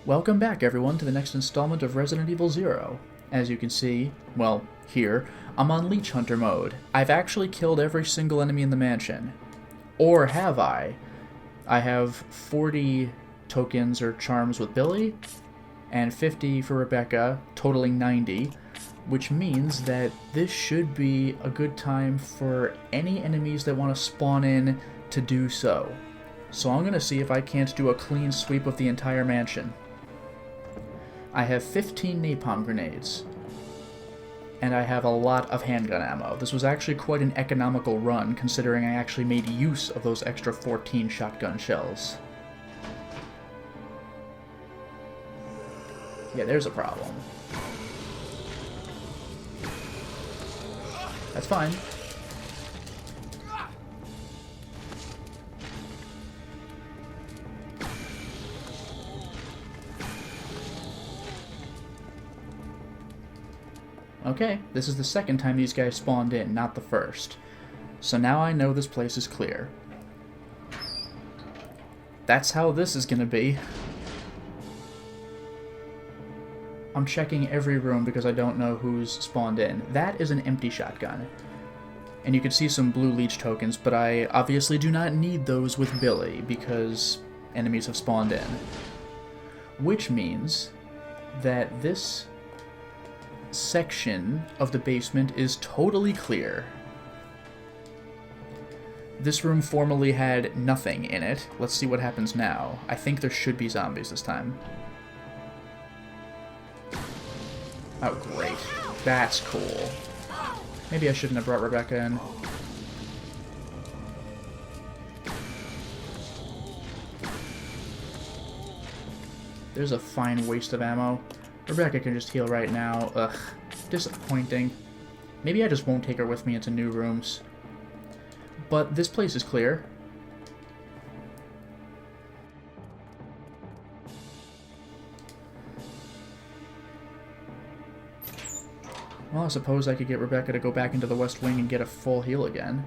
Welcome back, everyone, to the next installment of Resident Evil Zero. As you can see, well, here, I'm on Leech Hunter mode. I've actually killed every single enemy in the mansion. Or have I? I have 40 tokens or charms with Billy, and 50 for Rebecca, totaling 90, which means that this should be a good time for any enemies that want to spawn in to do so. So I'm going to see if I can't do a clean sweep of the entire mansion. I have 15 napalm grenades, and I have a lot of handgun ammo. This was actually quite an economical run, considering I actually made use of those extra 14 shotgun shells. Yeah, there's a problem. That's fine. Okay, this is the second time these guys spawned in, not the first. So now I know this place is clear. That's how this is gonna be. I'm checking every room because I don't know who's spawned in. That is an empty shotgun. And you can see some blue leech tokens, but I obviously do not need those with Billy because enemies have spawned in. Which means that this section of the basement is totally clear. This room formerly had nothing in it. Let's see what happens now. I think there should be zombies this time. Oh, great. That's cool. Maybe I shouldn't have brought Rebecca in. There's a fine waste of ammo. Rebecca can just heal right now. Ugh. Disappointing. Maybe I just won't take her with me into new rooms. But this place is clear. Well, I suppose I could get Rebecca to go back into the West Wing and get a full heal again.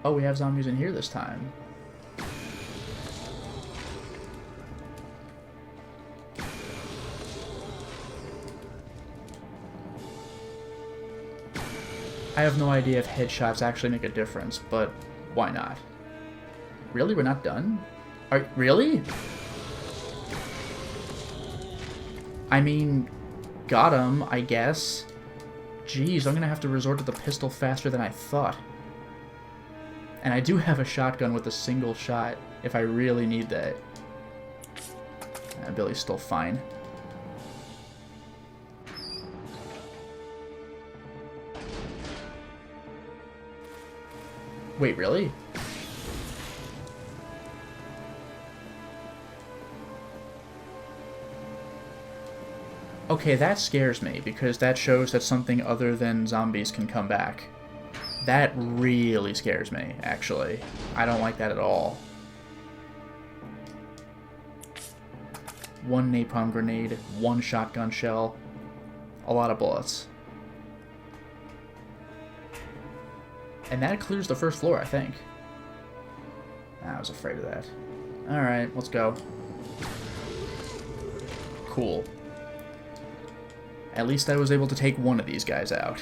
Oh, we have zombies in here this time. I have no idea if headshots actually make a difference, but why not? Really? We're not done? Really? I mean, got him, I guess. Jeez, I'm gonna have to resort to the pistol faster than I thought. And I do have a shotgun with a single shot, if I really need that. Billy's still fine. Wait, really? Okay, that scares me, because that shows that something other than zombies can come back. That really scares me, actually. I don't like that at all. One napalm grenade, one shotgun shell, a lot of bullets. And that clears the first floor, I think. I was afraid of that. Alright, let's go. Cool. At least I was able to take one of these guys out.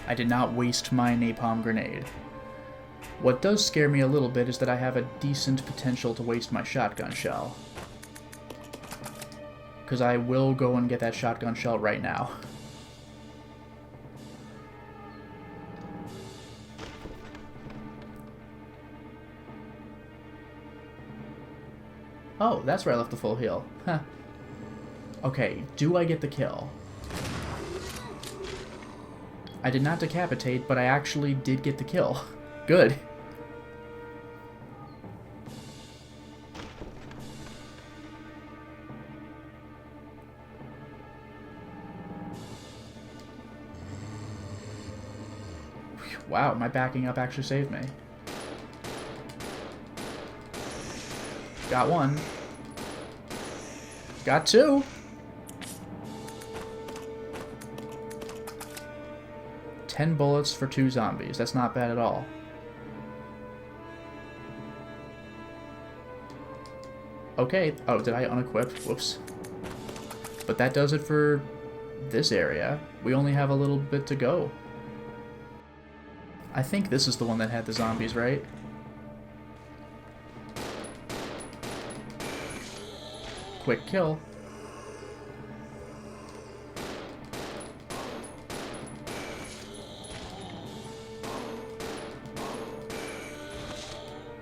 I did not waste my napalm grenade. What does scare me a little bit is that I have a decent potential to waste my shotgun shell. Because I will go and get that shotgun shell right now. Oh, that's where I left the full heal. Huh. Okay, do I get the kill? I did not decapitate, but I actually did get the kill. Good. Wow, my backing up actually saved me. Got one. Got two. $10 bullets for 2 zombies. That's not bad at all. Okay. Oh, did I unequip? Whoops. But that does it for this area. We only have a little bit to go. I think this is the one that had the zombies, right? Quick kill.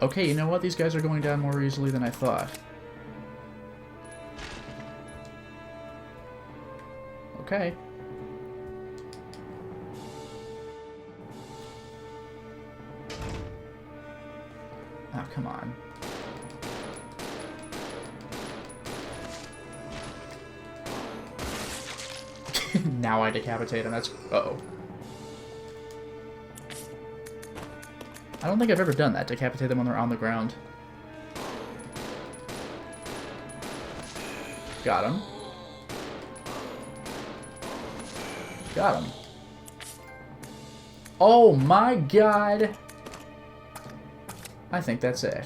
Okay, you know what? These guys are going down more easily than I thought. Okay. Oh, come on. Now I decapitate him. That's... Uh-oh. I don't think I've ever done that. Decapitate them when they're on the ground. Got him. Got him. Oh my god! I think that's it.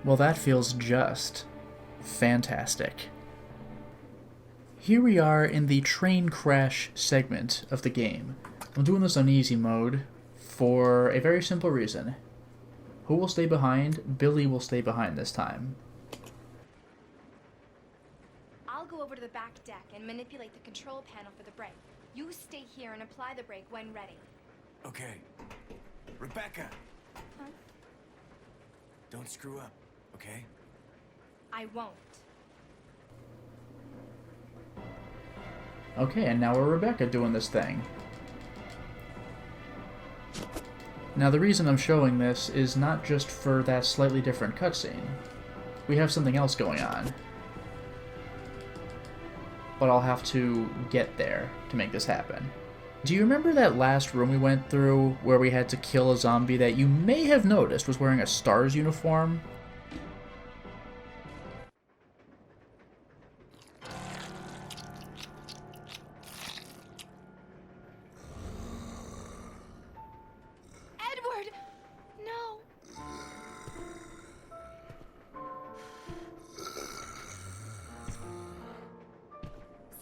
Well, that feels just fantastic. Here we are in the train crash segment of the game. I'm doing this on easy mode for a very simple reason. Who will stay behind? Billy will stay behind this time. I'll go over to the back deck and manipulate the control panel for the brake. You stay here and apply the brake when ready. Okay. Rebecca! Huh? Don't screw up, okay? I won't. Okay, and now we're Rebecca doing this thing. Now the reason I'm showing this is not just for that slightly different cutscene. We have something else going on. But I'll have to get there to make this happen. Do you remember that last room we went through where we had to kill a zombie that you may have noticed was wearing a STARS uniform? Edward! No!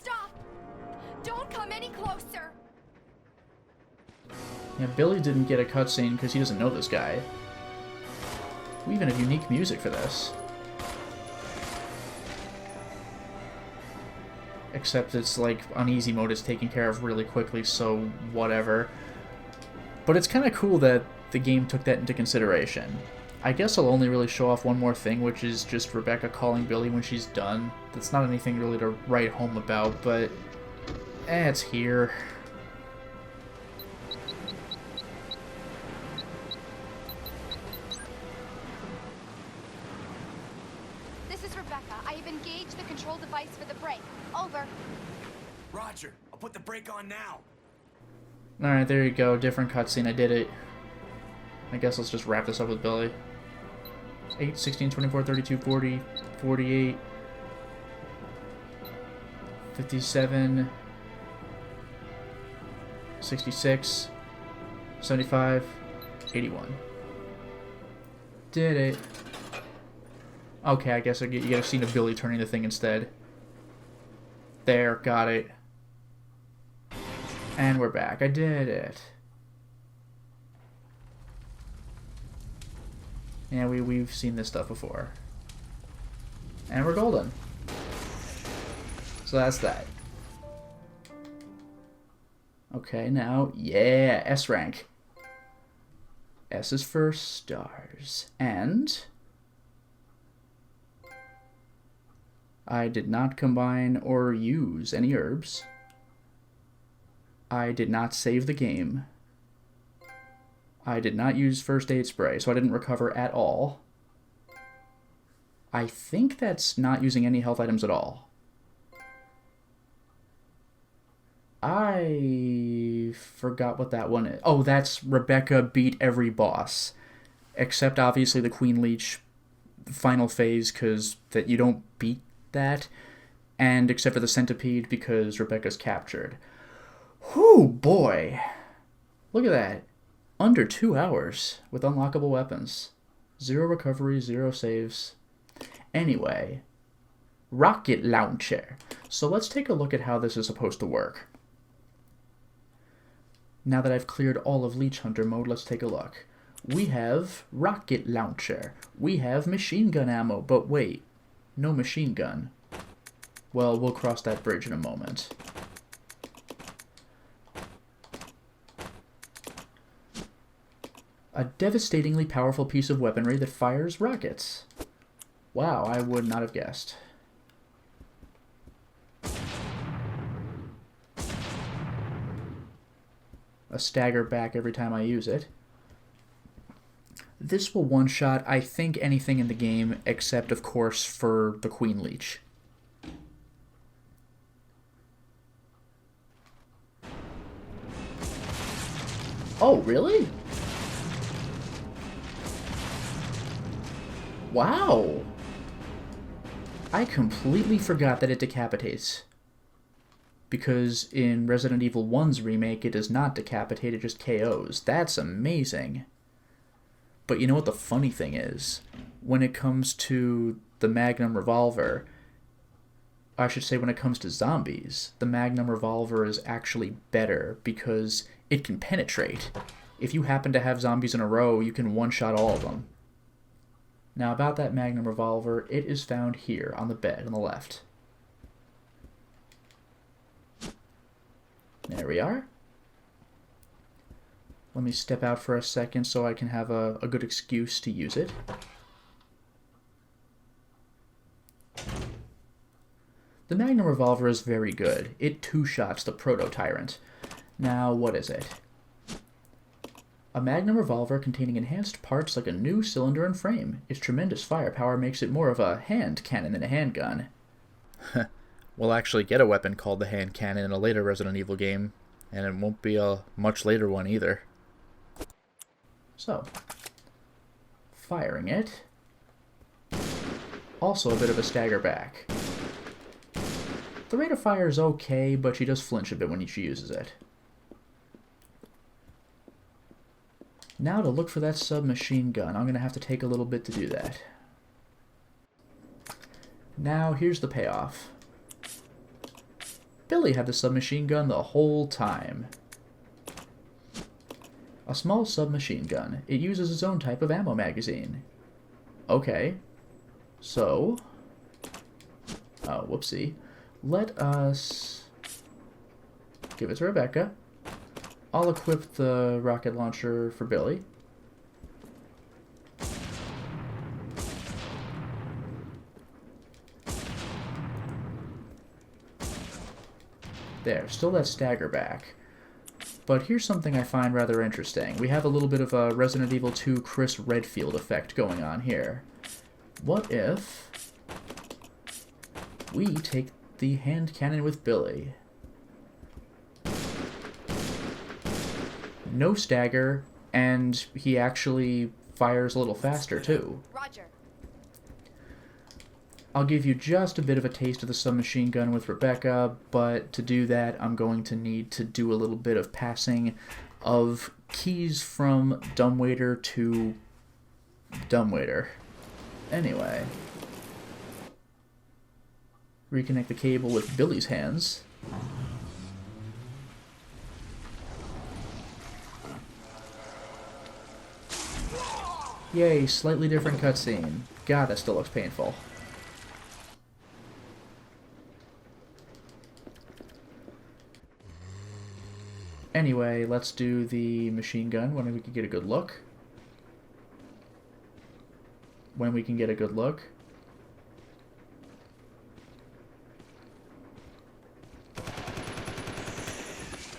Stop! Don't come any closer! Yeah, Billy didn't get a cutscene because he doesn't know this guy. We even have unique music for this. Except it's like on easy mode, it's taken care of really quickly, so whatever. But it's kind of cool that the game took that into consideration. I guess I'll only really show off one more thing, which is just Rebecca calling Billy when she's done. That's not anything really to write home about, but it's here. This is Rebecca. I have engaged the control device for the brake. Over. Roger, I'll put the brake on now. Alright, there you go. Different cutscene. I did it. I guess let's just wrap this up with Billy. 8, 16, 24, 32, 40, 48, 57, 66, 75, 81. Did it. Okay, I guess you get a scene of Billy turning the thing instead. There, got it. And we're back. I did it. Yeah, we've seen this stuff before. And we're golden. So that's that. Okay, now, yeah, S rank. S is for stars. And I did not combine or use any herbs. I did not save the game. I did not use first aid spray, so I didn't recover at all. I think that's not using any health items at all. I forgot what that one is. Oh, that's Rebecca beat every boss. Except, obviously, the Queen Leech final phase, because that you don't beat that. And except for the Centipede, because Rebecca's captured. Whew, boy. Look at that. Under 2 hours with unlockable weapons. 0 recovery, 0 saves. Anyway, rocket launcher. So let's take a look at how this is supposed to work. Now that I've cleared all of Leech Hunter mode, let's take a look. We have rocket launcher. We have machine gun ammo, but wait, no machine gun. Well, we'll cross that bridge in a moment. A devastatingly powerful piece of weaponry that fires rockets. Wow, I would not have guessed. A stagger back every time I use it. This will one-shot, I think, anything in the game, except, of course, for the Queen Leech. Oh, really? Wow! I completely forgot that it decapitates. Because in Resident Evil 1's remake, it does not decapitate, it just KOs. That's amazing. But you know what the funny thing is? When it comes to the Magnum Revolver, I should say when it comes to zombies, the Magnum Revolver is actually better because it can penetrate. If you happen to have zombies in a row, you can one-shot all of them. Now about that Magnum Revolver, it is found here on the bed on the left. There we are. Let me step out for a second so I can have a good excuse to use it. The Magnum Revolver is very good. It two-shots the Proto-Tyrant. Now, what is it? A Magnum Revolver containing enhanced parts like a new cylinder and frame. Its tremendous firepower makes it more of a hand cannon than a handgun. We'll actually get a weapon called the hand cannon in a later Resident Evil game, and it won't be a much later one either. So, firing it. Also a bit of a stagger back. The rate of fire is okay, but she does flinch a bit when she uses it. Now to look for that submachine gun. I'm going to have to take a little bit to do that. Now, here's the payoff. Billy had the submachine gun the whole time. A small submachine gun. It uses its own type of ammo magazine. Okay. So... oh, whoopsie. Let us give it to Rebecca. I'll equip the rocket launcher for Billy. There, still that stagger back. But here's something I find rather interesting. We have a little bit of a Resident Evil 2 Chris Redfield effect going on here. What if we take the hand cannon with Billy? No stagger, and he actually fires a little faster too. Roger. I'll give you just a bit of a taste of the submachine gun with Rebecca, but to do that I'm going to need to do a little bit of passing of keys from dumbwaiter to dumbwaiter. Anyway, reconnect the cable with Billy's hands. Yay, slightly different cutscene. God, that still looks painful. Anyway, let's do the machine gun when we can get a good look. When we can get a good look.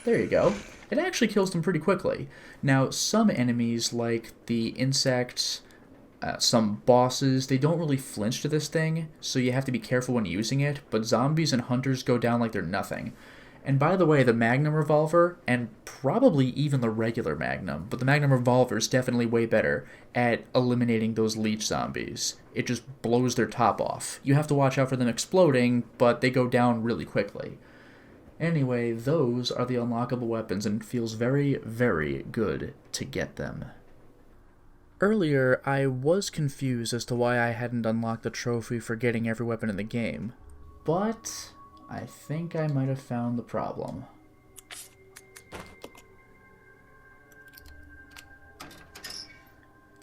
There you go. It actually kills them pretty quickly. Now, some enemies, like the insects, some bosses, they don't really flinch to this thing, so you have to be careful when using it, but zombies and hunters go down like they're nothing. And by the way, the Magnum Revolver, and probably even the regular Magnum, but the Magnum Revolver is definitely way better at eliminating those leech zombies. It just blows their top off. You have to watch out for them exploding, but they go down really quickly. Anyway, those are the unlockable weapons, and it feels very, very good to get them. Earlier, I was confused as to why I hadn't unlocked the trophy for getting every weapon in the game, but I think I might have found the problem.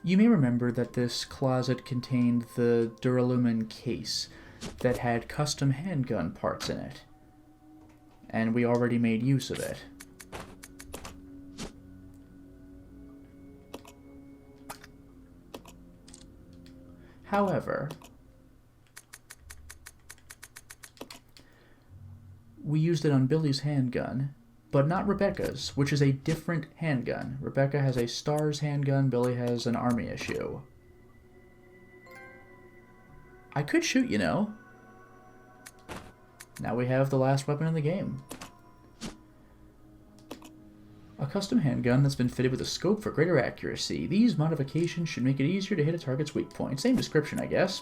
You may remember that this closet contained the duralumin case that had custom handgun parts in it, and we already made use of it. However, we used it on Billy's handgun, but not Rebecca's, which is a different handgun. Rebecca has a STARS handgun, Billy has an Army issue. I could shoot, you know. Now we have the last weapon in the game. A custom handgun that's been fitted with a scope for greater accuracy. These modifications should make it easier to hit a target's weak point. Same description, I guess.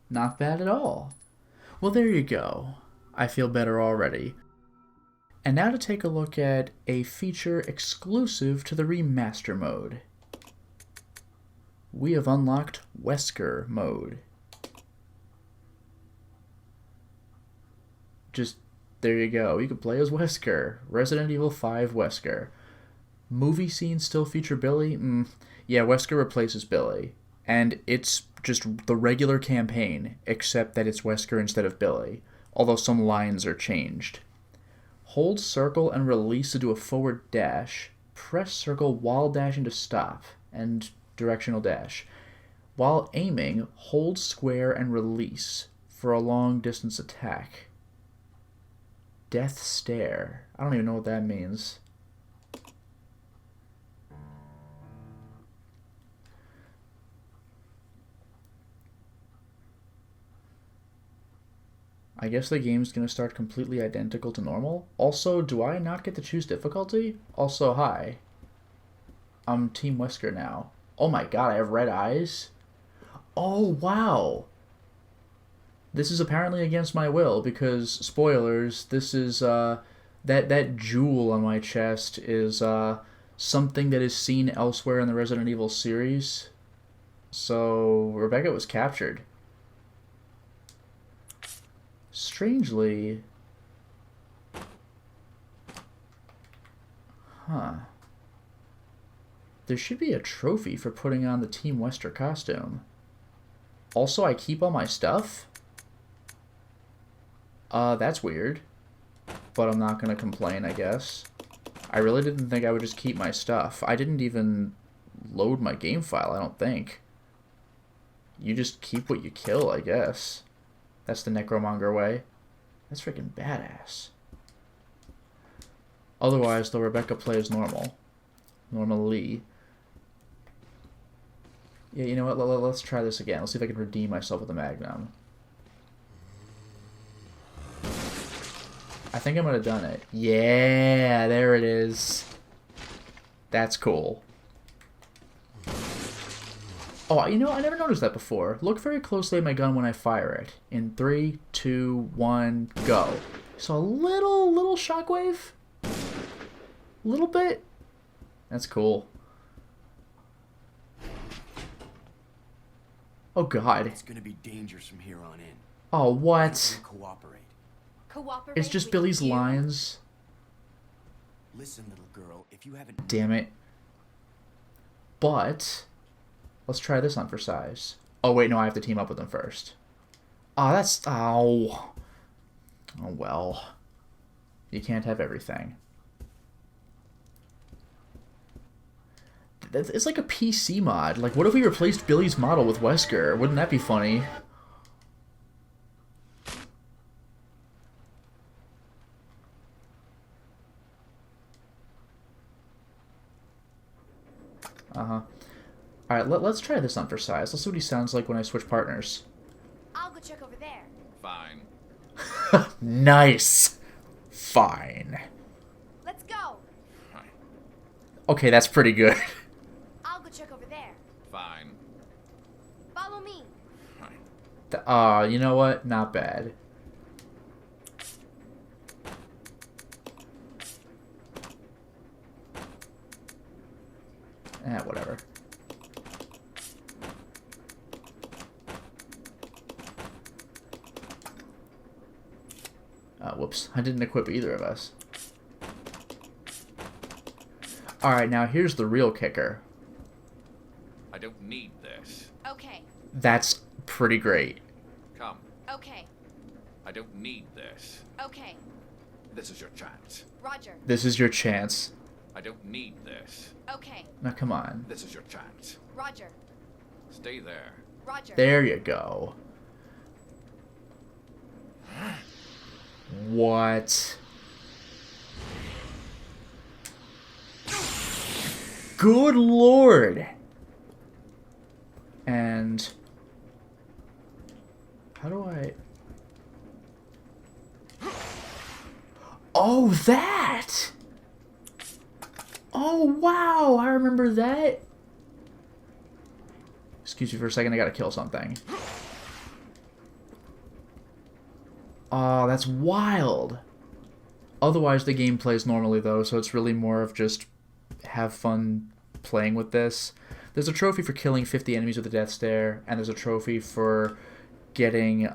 Not bad at all. Well, there you go. I feel better already. And now to take a look at a feature exclusive to the remaster mode. We have unlocked Wesker mode. Just, there you go. You can play as Wesker. Resident Evil 5 Wesker. Movie scenes still feature Billy? Yeah, Wesker replaces Billy. And it's just the regular campaign, except that it's Wesker instead of Billy. Although some lines are changed. Hold circle and release to do a forward dash. Press circle while dashing to stop. And directional dash. While aiming, hold square and release for a long distance attack. Death stare. I don't even know what that means. I guess the game's gonna start completely identical to normal. Also, do I not get to choose difficulty? Also, hi. I'm Team Wesker now. Oh my god, I have red eyes? Oh, wow. This is apparently against my will, because, spoilers, this is, that jewel on my chest is, something that is seen elsewhere in the Resident Evil series. So, Rebecca was captured. Strangely... Huh. There should be a trophy for putting on the Team Wesker costume. Also, I keep all my stuff? That's weird. But I'm not gonna complain, I guess. I really didn't think I would just keep my stuff. I didn't even load my game file, I don't think. You just keep what you kill, I guess. That's the Necromonger way. That's freaking badass. Otherwise, though, Rebecca plays normal. Normally. Yeah, you know what? Let's try this again. Let's see if I can redeem myself with a Magnum. I think I might have done it. Yeah, there it is. That's cool. Oh, you know, I never noticed that before. Look very closely at my gun when I fire it. In 3, 2, 1, go. So a little shockwave? Little bit? That's cool. Oh god. It's gonna be dangerous from here on in. Oh, what? Cooperate. Cooperate It's just with Billy's you? lines. Listen, little girl, if you haven't... Damn it. But... let's try this on for size. Oh, wait, no, I have to team up with them first. Oh, that's... oh. Oh, well. You can't have everything. It's like a PC mod. Like, what if we replaced Billy's model with Wesker? Wouldn't that be funny? Uh-huh. Alright, let's try this on for size. Let's see what he sounds like when I switch partners. I'll go check over there. Fine. Nice! Fine. Let's go. Fine. Okay, that's pretty good. I'll go check over there. Fine. Follow me. Fine. You know what? Not bad. Whatever. Whoops. I didn't equip either of us. Alright, now here's the real kicker. I don't need this. Okay. That's pretty great. Come. Okay. I don't need this. Okay. This is your chance. Roger. This is your chance. I don't need this. Okay. Now, come on. This is your chance. Roger. Stay there. Roger. There you go. What? Good lord! And... how do I... oh, that! Oh, wow! I remember that. Excuse me for a second, I gotta kill something. Oh, that's wild. Otherwise, the game plays normally, though, so it's really more of just have fun playing with this. There's a trophy for killing 50 enemies with a death stare, and there's a trophy for getting,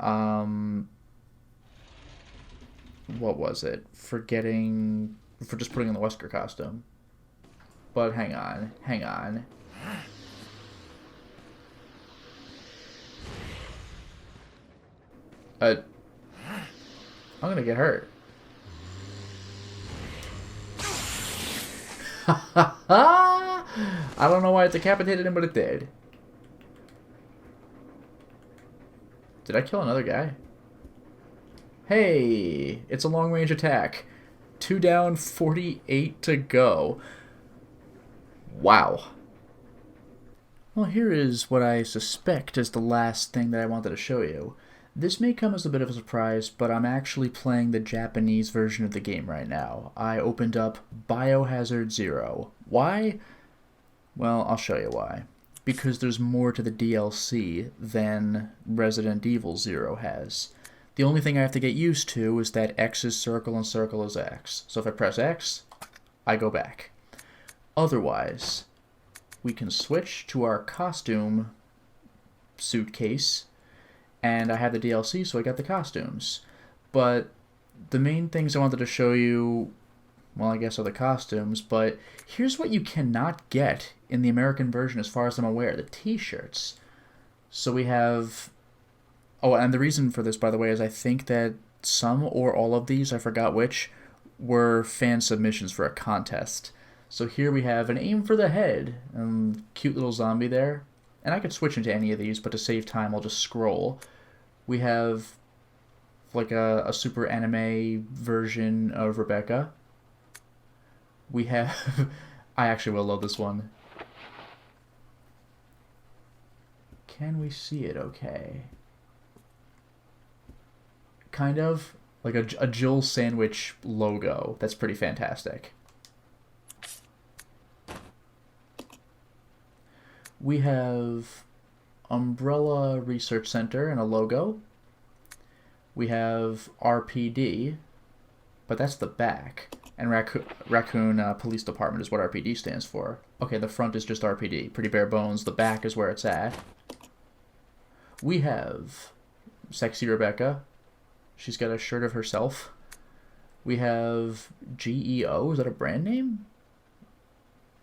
what was it? For just putting on the Wesker costume. But hang on. I'm gonna get hurt. I don't know why it decapitated him, but it did. Did I kill another guy? Hey, it's a long-range attack. 2 down, 48 to go. Wow. Well, here is what I suspect is the last thing that I wanted to show you. This may come as a bit of a surprise, but I'm actually playing the Japanese version of the game right now. I opened up Biohazard Zero. Why? Well, I'll show you why. Because there's more to the DLC than Resident Evil Zero has. The only thing I have to get used to is that X is circle and circle is X. So if I press X, I go back. Otherwise, we can switch to our costume suitcase, and I had the DLC, so I got the costumes. But the main things I wanted to show you, well, I guess are the costumes, but here's what you cannot get in the American version as far as I'm aware, the t-shirts. So we have... oh, and the reason for this, by the way, is I think that some or all of these, I forgot which, were fan submissions for a contest. So here we have an aim for the head, cute little zombie there. And I could switch into any of these, but to save time, I'll just scroll. We have like a super anime version of Rebecca. We have... I actually will load this one. Can we see it okay? Kind of. Like a Jill Sandwich logo. That's pretty fantastic. We have Umbrella Research Center and a logo. We have RPD, but that's the back. And Raccoon Police Department is what RPD stands for. Okay, the front is just RPD. Pretty bare bones. The back is where it's at. We have Sexy Rebecca. She's got a shirt of herself. We have GEO. Is that a brand name?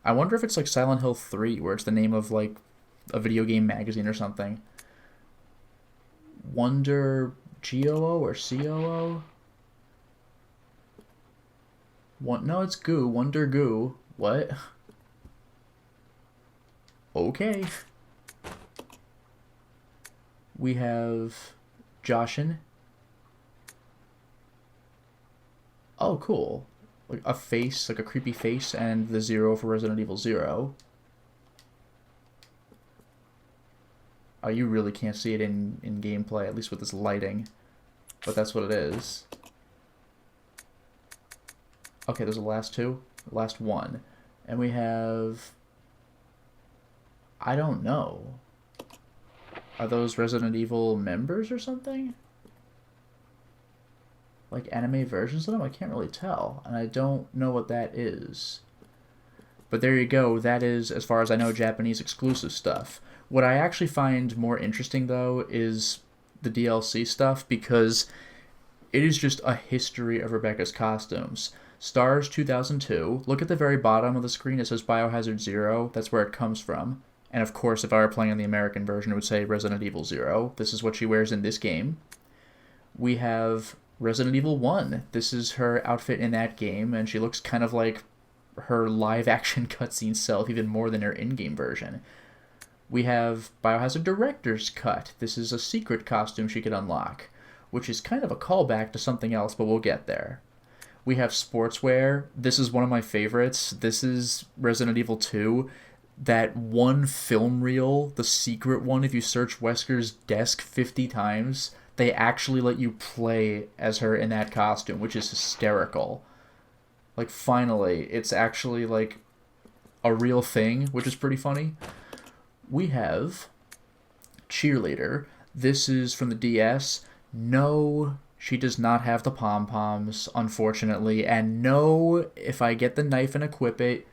I wonder if it's like Silent Hill 3, where it's the name of like a video game magazine or something. Wonder GOO or COO? No, it's Goo. Wonder Goo. What? Okay. We have Joshin. Oh, cool. Like a face, like a creepy face, and the 0 for Resident Evil 0. Oh, you really can't see it in gameplay, at least with this lighting. But that's what it is. Okay, there's the last two. Last one. And we have... I don't know. Are those Resident Evil members or something? Like anime versions of them? I can't really tell. And I don't know what that is. But there you go, that is, as far as I know, Japanese exclusive stuff. What I actually find more interesting, though, is the DLC stuff, because it is just a history of Rebecca's costumes. Stars 2002, look at the very bottom of the screen, it says Biohazard 0, that's where it comes from. And of course, if I were playing on the American version, it would say Resident Evil 0. This is what she wears in this game. We have Resident Evil 1. This is her outfit in that game, and she looks kind of like her live-action cutscene self, even more than her in-game version. We have Biohazard Director's Cut. This is a secret costume she could unlock, which is kind of a callback to something else, but we'll get there. We have Sportswear. This is one of my favorites. This is Resident Evil 2. That one film reel, the secret one, if you search Wesker's desk 50 times, they actually let you play as her in that costume, which is hysterical. Like, finally, it's actually, like, a real thing, which is pretty funny. We have Cheerleader. This is from the DS. No, she does not have the pom-poms, unfortunately. And no, if I get the knife and equip it,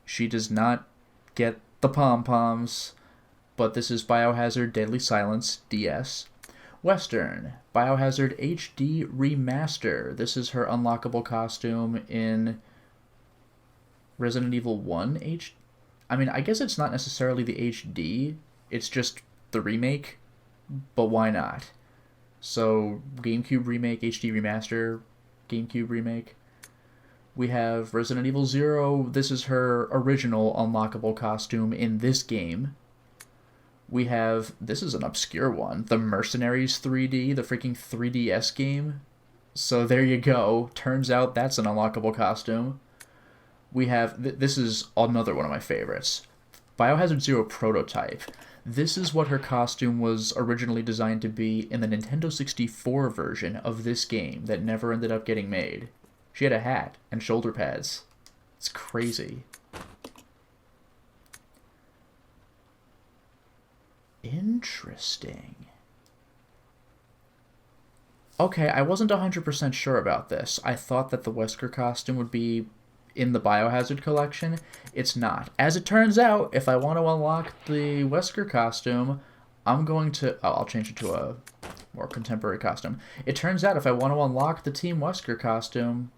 she does not get the pom-poms. But this is Biohazard Deadly Silence, DS. Western, Biohazard HD Remaster. This is her unlockable costume in Resident Evil 1 I mean, I guess it's not necessarily the HD, it's just the remake, but why not? So, GameCube Remake, HD Remaster, GameCube Remake. We have Resident Evil 0. This is her original unlockable costume in this game. We have, this is an obscure one, the Mercenaries 3D, the freaking 3DS game. So there you go. Turns out that's an unlockable costume. We have, this is another one of my favorites, Biohazard 0 Prototype. This is what her costume was originally designed to be in the Nintendo 64 version of this game that never ended up getting made. She had a hat and shoulder pads. It's crazy. Interesting. Okay, I wasn't 100% sure about this. I thought that the Wesker costume would be in the Biohazard collection. It's not. As it turns out, if I want to unlock the Wesker costume, I'm going to... Oh, I'll change it to a more contemporary costume. It turns out if I want to unlock the Team Wesker costume,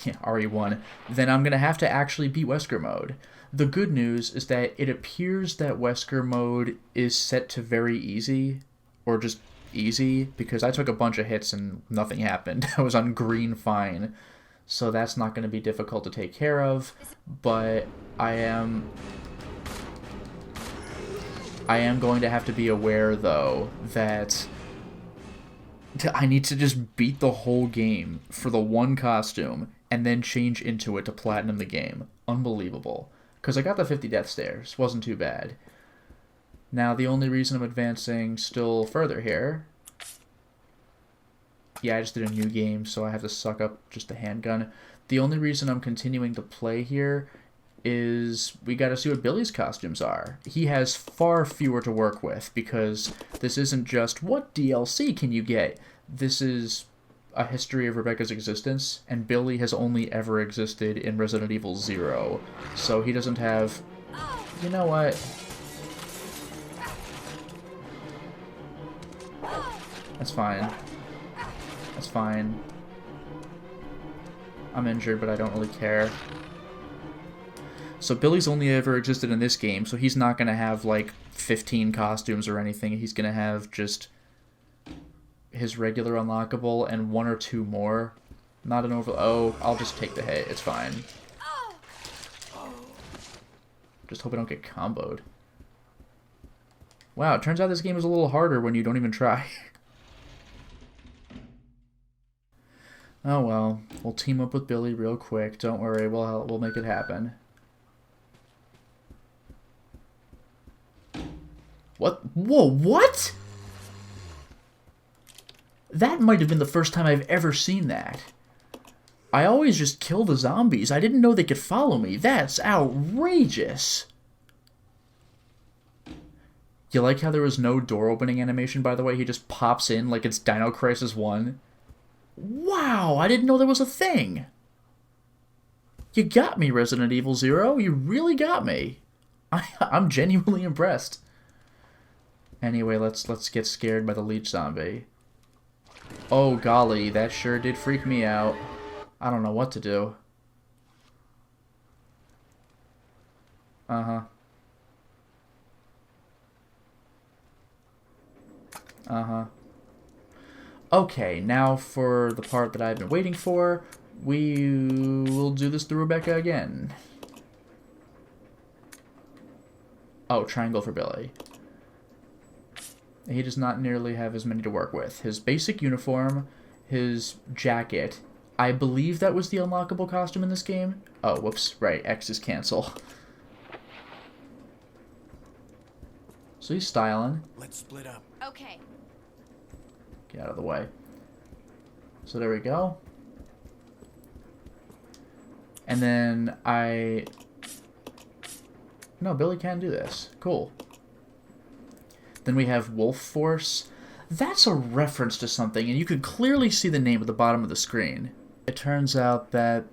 yeah, RE1, then I'm going to have to actually beat Wesker mode. The good news is that it appears that Wesker mode is set to very easy, or just easy, because I took a bunch of hits and nothing happened. I was on green fine. So that's not going to be difficult to take care of, but I am going to have to be aware, though, that I need to just beat the whole game for the one costume and then change into it to platinum the game. Unbelievable. Because I got the 50 death stares. Wasn't too bad. Now, the only reason I'm advancing still further here... Yeah, I just did a new game, so I have to suck up just the handgun. The only reason I'm continuing to play here is we gotta see what Billy's costumes are. He has far fewer to work with, because this isn't just, what DLC can you get? This is a history of Rebecca's existence, and Billy has only ever existed in Resident Evil 0. So he doesn't have... You know what? That's fine. That's fine. I'm injured, but I don't really care. So Billy's only ever existed in this game, so he's not going to have, like, 15 costumes or anything. He's going to have just his regular unlockable and one or two more. Not an over... Oh, I'll just take the hit. It's fine. Just hope I don't get comboed. Wow, it turns out this game is a little harder when you don't even try. Oh well, we'll team up with Billy real quick. Don't worry, we'll make it happen. What? Whoa, what? That might have been the first time I've ever seen that. I always just kill the zombies. I didn't know they could follow me. That's outrageous. You like how there was no door opening animation, by the way? He just pops in like it's Dino Crisis 1. Wow, I didn't know there was a thing. You got me, Resident Evil Zero. You really got me. I'm genuinely impressed. Anyway, let's get scared by the leech zombie. Oh golly, that sure did freak me out. I don't know what to do. Uh-huh. Uh-huh. Okay, now for the part that I've been waiting for. We will do this through Rebecca again. Oh, triangle for Billy. He does not nearly have as many to work with. His basic uniform, his jacket. I believe that was the unlockable costume in this game. Oh, whoops. Right, X is cancel. So he's styling. Let's split up. Okay. Get out of the way. So there we go. And then No, Billy can do this. Cool. Then we have Wolf Force. That's a reference to something, and you can clearly see the name at the bottom of the screen. It turns out that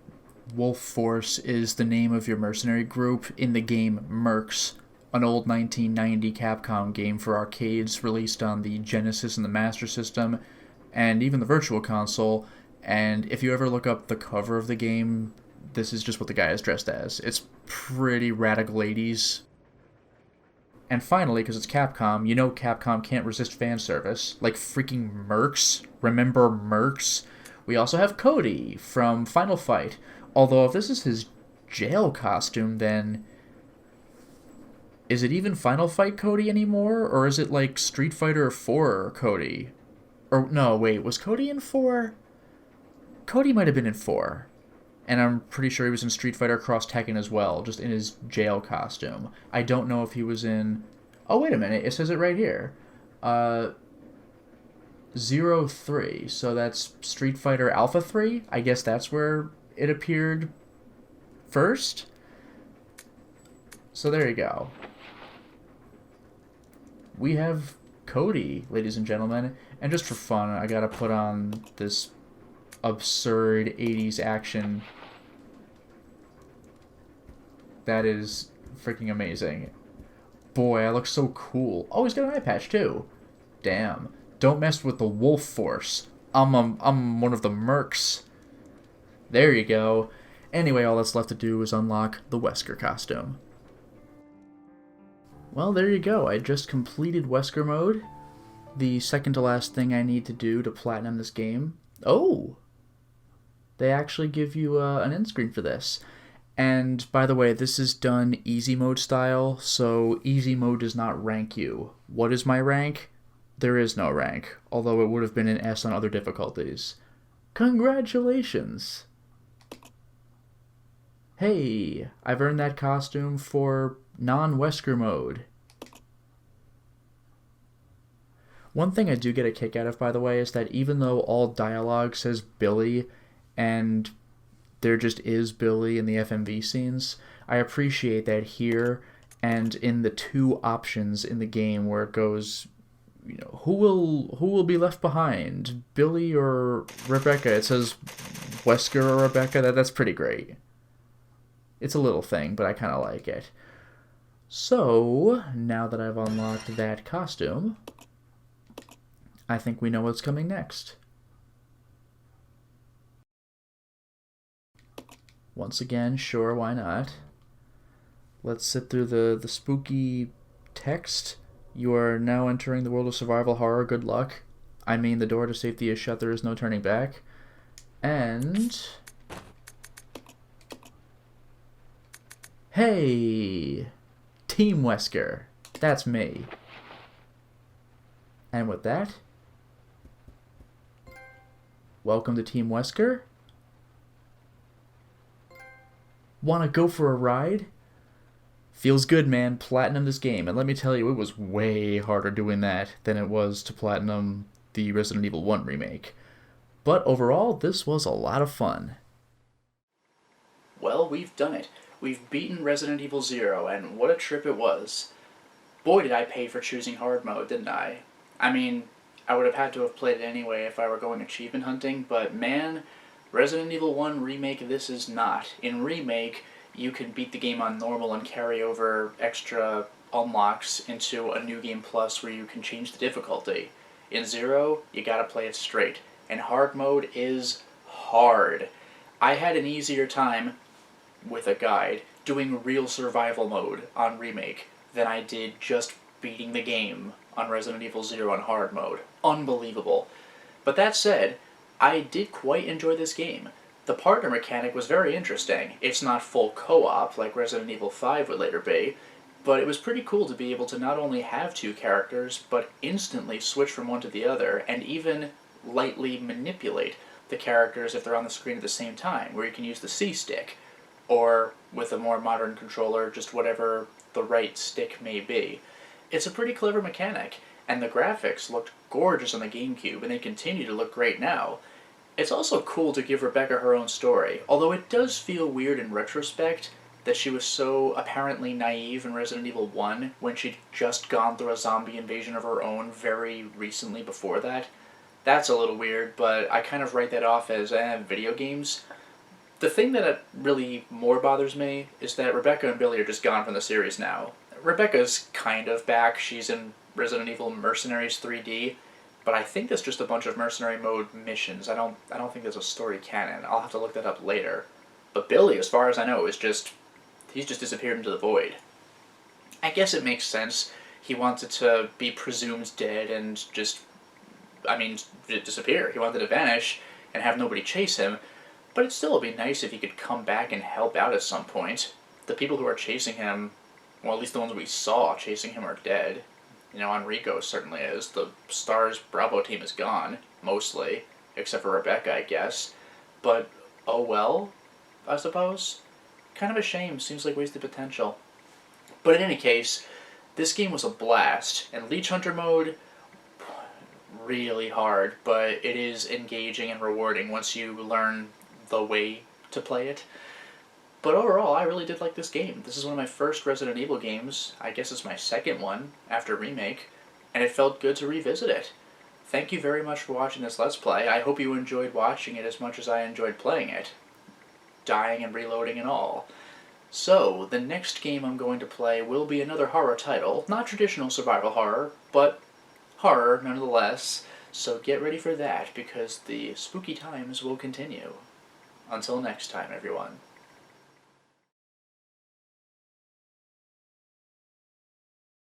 Wolf Force is the name of your mercenary group in the game Mercs, an old 1990 Capcom game for arcades released on the Genesis and the Master System, and even the Virtual Console. And if you ever look up the cover of the game, this is just what the guy is dressed as. It's pretty radical 80s. And finally, because it's Capcom, you know Capcom can't resist fan service. Like freaking Mercs. Remember Mercs? We also have Cody from Final Fight. Although if this is his jail costume, then is it even Final Fight Cody anymore? Or is it like Street Fighter 4 Cody? Or no, wait, was Cody in 4? Cody might have been in 4. And I'm pretty sure he was in Street Fighter Cross Tekken as well, just in his jail costume. I don't know if he was in... Oh, wait a minute, it says it right here. 03, so that's Street Fighter Alpha 3? I guess that's where it appeared first? So there you go. We have Cody, ladies and gentlemen. And just for fun, I gotta put on this absurd 80s action. That is freaking amazing. Boy, I look so cool. Oh, he's got an eye patch too. Damn. Don't mess with the Wolf Force. I'm one of the Mercs. There you go. Anyway, all that's left to do is unlock the Wesker costume. Well, there you go. I just completed Wesker mode. The second to last thing I need to do to platinum this game. Oh! They actually give you an end screen for this. And, by the way, this is done easy mode style, so easy mode does not rank you. What is my rank? There is no rank, although it would have been an S on other difficulties. Congratulations! Hey, I've earned that costume for non-Wesker mode. One thing I do get a kick out of, by the way, is that even though all dialogue says Billy, and there just is Billy in the FMV scenes, I appreciate that here and in the two options in the game where it goes, you know, who will be left behind, Billy or Rebecca? It says Wesker or Rebecca. That's pretty great. It's a little thing, but I kind of like it. So, now that I've unlocked that costume, I think we know what's coming next. Once again, sure, why not? Let's sit through the spooky text. You are now entering the world of survival horror. Good luck. I mean, the door to safety is shut. There is no turning back. And... hey! Team Wesker. That's me. And with that, welcome to Team Wesker. Wanna go for a ride? Feels good, man. Platinum this game. And let me tell you, it was way harder doing that than it was to platinum the Resident Evil 1 remake. But overall, this was a lot of fun. Well, we've done it. We've beaten Resident Evil 0, and what a trip it was. Boy, did I pay for choosing hard mode, didn't I? I mean, I would have had to have played it anyway if I were going achievement hunting, but man, Resident Evil 1 Remake, this is not. In Remake, you can beat the game on normal and carry over extra unlocks into a New Game Plus where you can change the difficulty. In Zero, you gotta play it straight. And hard mode is hard. I had an easier time, with a guide, doing real survival mode on Remake than I did just beating the game on Resident Evil 0 on hard mode. Unbelievable. But that said, I did quite enjoy this game. The partner mechanic was very interesting. It's not full co-op like Resident Evil 5 would later be, but it was pretty cool to be able to not only have two characters, but instantly switch from one to the other, and even lightly manipulate the characters if they're on the screen at the same time, where you can use the C-stick, or with a more modern controller, just whatever the right stick may be. It's a pretty clever mechanic, and the graphics looked gorgeous on the GameCube, and they continue to look great now. It's also cool to give Rebecca her own story, although it does feel weird in retrospect that she was so apparently naive in Resident Evil 1 when she'd just gone through a zombie invasion of her own very recently before that. That's a little weird, but I kind of write that off as, video games. The thing that really more bothers me is that Rebecca and Billy are just gone from the series now. Rebecca's kind of back, she's in Resident Evil Mercenaries 3D, but I think that's just a bunch of mercenary mode missions. I don't think there's a story canon. I'll have to look that up later. But Billy, as far as I know, he's just disappeared into the void. I guess it makes sense. He wanted to be presumed dead and disappear. He wanted to vanish and have nobody chase him, but it'd still be nice if he could come back and help out at some point. The people who are chasing him, well, at least the ones we saw chasing him, are dead. Enrico certainly is. The STARS Bravo team is gone, mostly, except for Rebecca, I guess. But, oh well, I suppose. Kind of a shame, seems like wasted potential. But in any case, this game was a blast, and Leech Hunter mode, really hard, but it is engaging and rewarding once you learn the way to play it. But overall, I really did like this game. This is one of my first Resident Evil games. I guess it's my second one after Remake, and it felt good to revisit it. Thank you very much for watching this Let's Play. I hope you enjoyed watching it as much as I enjoyed playing it. Dying and reloading and all. So, the next game I'm going to play will be another horror title. Not traditional survival horror, but horror nonetheless. So get ready for that, because the spooky times will continue. Until next time, everyone.